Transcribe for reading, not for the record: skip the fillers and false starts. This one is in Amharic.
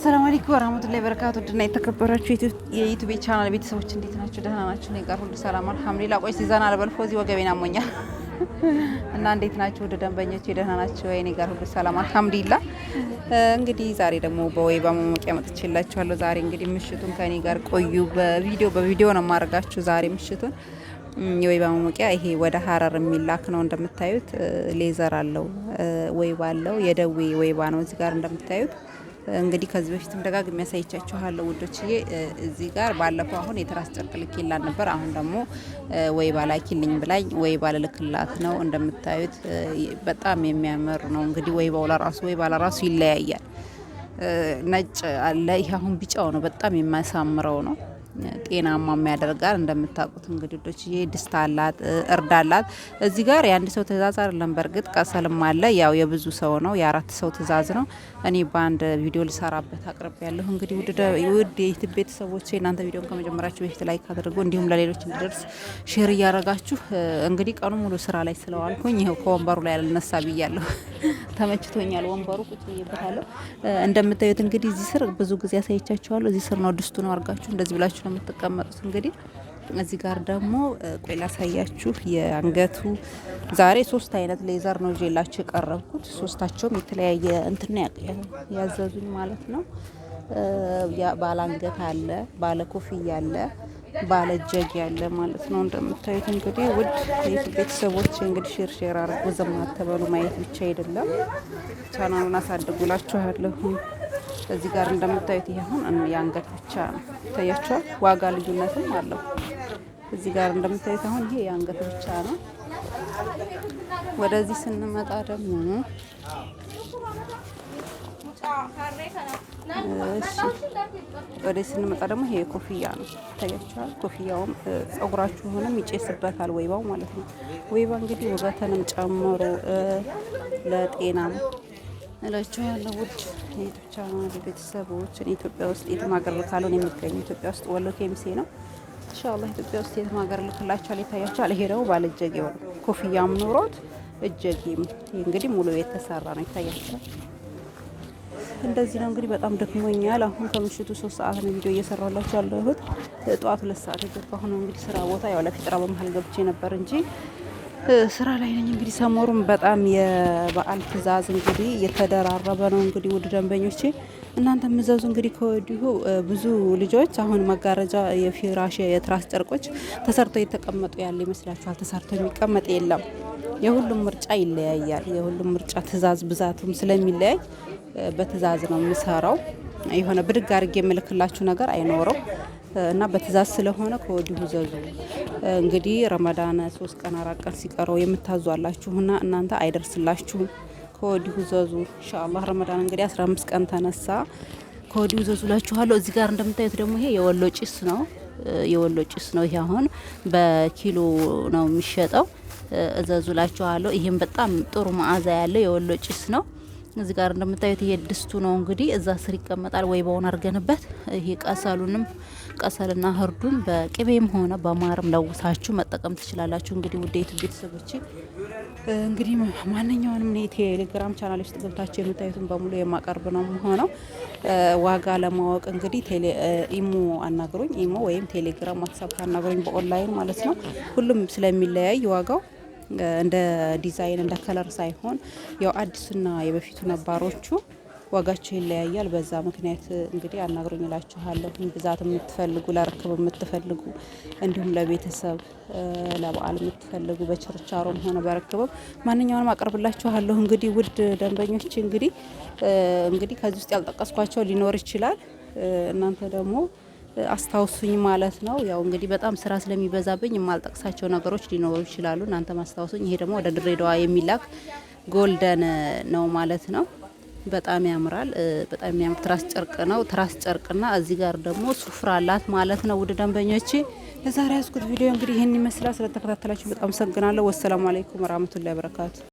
ሰላም አለይኩም ወራህመቱላሂ ወበረካቱ። ድና የተከበራችሁ የዩቲዩብ ቻናል ቤተሰቦች እንዴት ናችሁ? ደህና ናችሁ? እኔ ጋር ሁሉ ሰላም አልሐምዱሊላህ። ቆይ ሲዛና አልበልፎ እዚህ ወገቤን አሞኛል እና እንዴት ናችሁ? ወደ ደንበኞች ደህና ናችሁ? እኔ ጋር ሁሉ ሰላም አልሐምዱሊላህ። እንግዲህ ዛሬ ደግሞ በወይባ ማሞቂያ መጥቼላችኋለሁ። ዛሬ እንግዲህ ምሽቱን ከኔ ጋር ቆዩ። በቪዲዮ ነው የማደርጋችሁ ዛሬ ምሽቱን የወይባ ማሞቂያ። ይሄ ወደ ሀረር የሚላክ ነው እንደምታዩት። ሌዘር አለው፣ ወይባ አለው። የደዌ ወይባ ነው እዚህ ጋር እንደምታዩት። እንግዲህ ከዚህ በፊትም ደጋግሜ ያሳይቻችኋለሁ ውዶችዬ። እዚህ ጋር ባለፈው አሁን የትራስ ጨርቅ ልኬላት ነበር። አሁን ደግሞ ወይባ ላኪልኝ ብላኝ ወይባ ልልክላት ነው። እንደምታዩት በጣም የሚያምር ነው። እንግዲህ ወይባ ለራሱ ይለያያል። ነጭ አለ። ይሄ አሁን ቢጫው ነው፣ በጣም የሚያሳምረው ነው። ጤናማ የሚያደርጋል። እንደምታውቁት እንግዲህ ዶችዬ ድስት አላት፣ እርድ አላት። እዚህ ጋር የአንድ ሰው ትእዛዝ አይደለም፣ በእርግጥ ቀሰልም አለ። ያው የብዙ ሰው ነው፣ የ4 ሰው ትእዛዝ ነው። እኔ በአንድ ቪዲዮ ልሰራበት አቅርብ ያለሁ። እንግዲህ ውድ የዩቲዩብ ቤተሰቦች እናንተ ቪዲዮን ከመጀመራችሁ በፊት ላይክ አድርጉ፣ እንዲሁም ለሌሎች እንዲደርስ ሼር እያደረጋችሁ። እንግዲህ ቀኑ ሙሉ ስራ ላይ ስለዋልኩኝ ይኸው ከወንበሩ ላይ አልነሳ ብያለሁ። ተመችቶኛል ወንበሩ፣ ቁጭ ብዬበታለሁ። እንደምታዩት እንግዲህ እዚህ ስር ብዙ ጊዜ ያሳይቻችኋለሁ። እዚህ ስር ነው ድስቱ ነው አድርጋችሁ እንደዚህ ብላችሁ ነው የምትቀመጡት። እንግዲህ እዚህ ጋር ደግሞ ቆይ ላሳያችሁ። የአንገቱ ዛሬ 3 አይነት ሌዘር ነው ይዤላችሁ የቀረብኩት። ሶስታቸውም የተለያየ እንትን ያዘዙኝ ማለት ነው። ባለ አንገት አለ፣ ባለ ኮፍያ አለ፣ ባለ እጀግ ያለ ማለት ነው። እንደምታዩት እንግዲህ ውድ የዩቲዩብ ቤተሰቦች እንግዲህ ሼር አድርጉ። ዝም አትበሉ። ማየት ብቻ አይደለም፣ ቻናሉን አሳድጉላችኋለሁ። እዚህ ጋር እንደምታዩት ይሄ አሁን የአንገት ብቻ ነው ይታያችኋል። ዋጋ ልዩነትም አለው። እዚህ ጋር እንደምታዩት አሁን ይሄ የአንገት ብቻ ነው። ወደዚህ ስንመጣ ደግሞ ይሄ ኮፍያ ነው ይታያችኋል። ኮፍያውም ጸጉራችሁንም ይጨስበታል ወይባው ማለት ነው። ወይባ እንግዲህ ውበትንም ጨምሮ ለጤናም እላችኋለሁ። ውድ የዩቲዩብ ቻናል ቤተሰቦች ኢትዮጵያ ውስጥ የትም ሀገር ካልሆነ የሚገኙ ኢትዮጵያ ውስጥ ወሎ ኬሚሴ ነው። ኢንሻአላህ ኢትዮጵያ ውስጥ የትም ሀገር ልክላችኋል። ይታያችኋል። ይሄ ደግሞ ባለ እጀጌው ነው። ኮፍያም ኑሮት እጀጌም እንግዲህ ሙሉ የተሰራ ነው። ይታያችኋል። እንደዚህ ነው እንግዲህ። በጣም ደክሞኛል። አሁን ከምሽቱ 3 ሰዓት ነው ቪዲዮ እየሰራሁላችሁ ያለሁት። ጠዋት 2 ሰዓት የገባሁ ነው እንግዲህ ስራ ቦታ። ያው ለፊጥራ በመሀል ገብቼ ነበር እንጂ ስራ ላይ ነኝ። እንግዲህ ሰሞሩን በጣም የበዓል ትእዛዝ እንግዲህ የተደራረበ ነው። እንግዲህ ውድ ደንበኞቼ እናንተ ምዘዙ እንግዲህ ከወዲሁ። ብዙ ልጆች አሁን መጋረጃ፣ የፊራሽ፣ የትራስ ጨርቆች ተሰርተው የተቀመጡ ያለ ይመስላችኋል። ተሰርተው የሚቀመጥ የለም። የሁሉም ምርጫ ይለያያል። የሁሉም ምርጫ ትእዛዝ ብዛቱም ስለሚለያይ በትእዛዝ ነው የምሰራው። የሆነ ብድግ አድርጌ የምልክላችሁ ነገር አይኖረው እና በትእዛዝ ስለሆነ ከወዲሁ ዘዙ። እንግዲህ ረመዳን 3 ቀን 4 ቀን ሲቀረው የምታዟላችሁና እናንተ አይደርስላችሁም። ከወዲሁ ዘዙ ኢንሻአላህ። ረመዳን እንግዲህ 15 ቀን ተነሳ። ከወዲሁ ዘዙላችኋለሁ። እዚህ ጋር እንደምታዩት ደግሞ ይሄ የወሎ ጭስ ነው። የወሎ ጭስ ነው። ይሄ አሁን በኪሎ ነው የሚሸጠው። እዘዙላችኋለሁ። ይሄም በጣም ጥሩ መዓዛ ያለው የወሎ ጭስ ነው። እዚህ ጋር እንደምታዩት ይሄ ድስቱ ነው እንግዲህ እዛ ስር ይቀመጣል። ወይባውን አድርገንበት ይሄ ቀሰልና ህርዱን በቅቤም ሆነ በማርም ለውሳችሁ መጠቀም ትችላላችሁ። እንግዲህ ውዴቱ ቤተሰቦች እንግዲህ ማንኛውንም የቴሌግራም ቻናል ውስጥ ገብታችሁ የምታዩትን በሙሉ የማቀርብ ነው ሆነው። ዋጋ ለማወቅ እንግዲህ ኢሞ አናግሩኝ። ኢሞ ወይም ቴሌግራም፣ ዋትስአፕ አናግሩኝ በኦንላይን ማለት ነው። ሁሉም ስለሚለያይ ዋጋው እንደ ዲዛይን እንደ ከለር ሳይሆን ያው አዲስና የበፊቱ ነባሮቹ ዋጋቸው ይለያያል። በዛ ምክንያት እንግዲህ አናግሩኝ እላችኋለሁ። ብዛት የምትፈልጉ፣ ለርክብ የምትፈልጉ፣ እንዲሁም ለቤተሰብ ለበዓል የምትፈልጉ በችርቻሮም ሆነ በርክብም ማንኛውንም አቀርብላችኋለሁ። እንግዲህ ውድ ደንበኞች እንግዲህ ከዚህ ውስጥ ያልጠቀስኳቸው ሊኖር ይችላል። እናንተ ደግሞ አስታውሱኝ ማለት ነው። ያው እንግዲህ በጣም ስራ ስለሚበዛብኝ የማልጠቅሳቸው ነገሮች ሊኖሩ ይችላሉ። እናንተ ማስታውሱኝ። ይሄ ደግሞ ወደ ድሬዳዋ የሚላክ ጎልደን ነው ማለት ነው። በጣም ያምራል። በጣም የሚያምር ትራስ ጨርቅ ነው። ትራስ ጨርቅና እዚህ ጋር ደግሞ ሱፍራ አላት ማለት ነው። ውድ ደንበኞቼ ለዛሬ ያስኩት ቪዲዮ እንግዲህ ይህን ይመስላል። ስለተከታተላችሁ በጣም አመሰግናለሁ። ወሰላሙ አለይኩም ወራህመቱላሂ ወበረካቱ።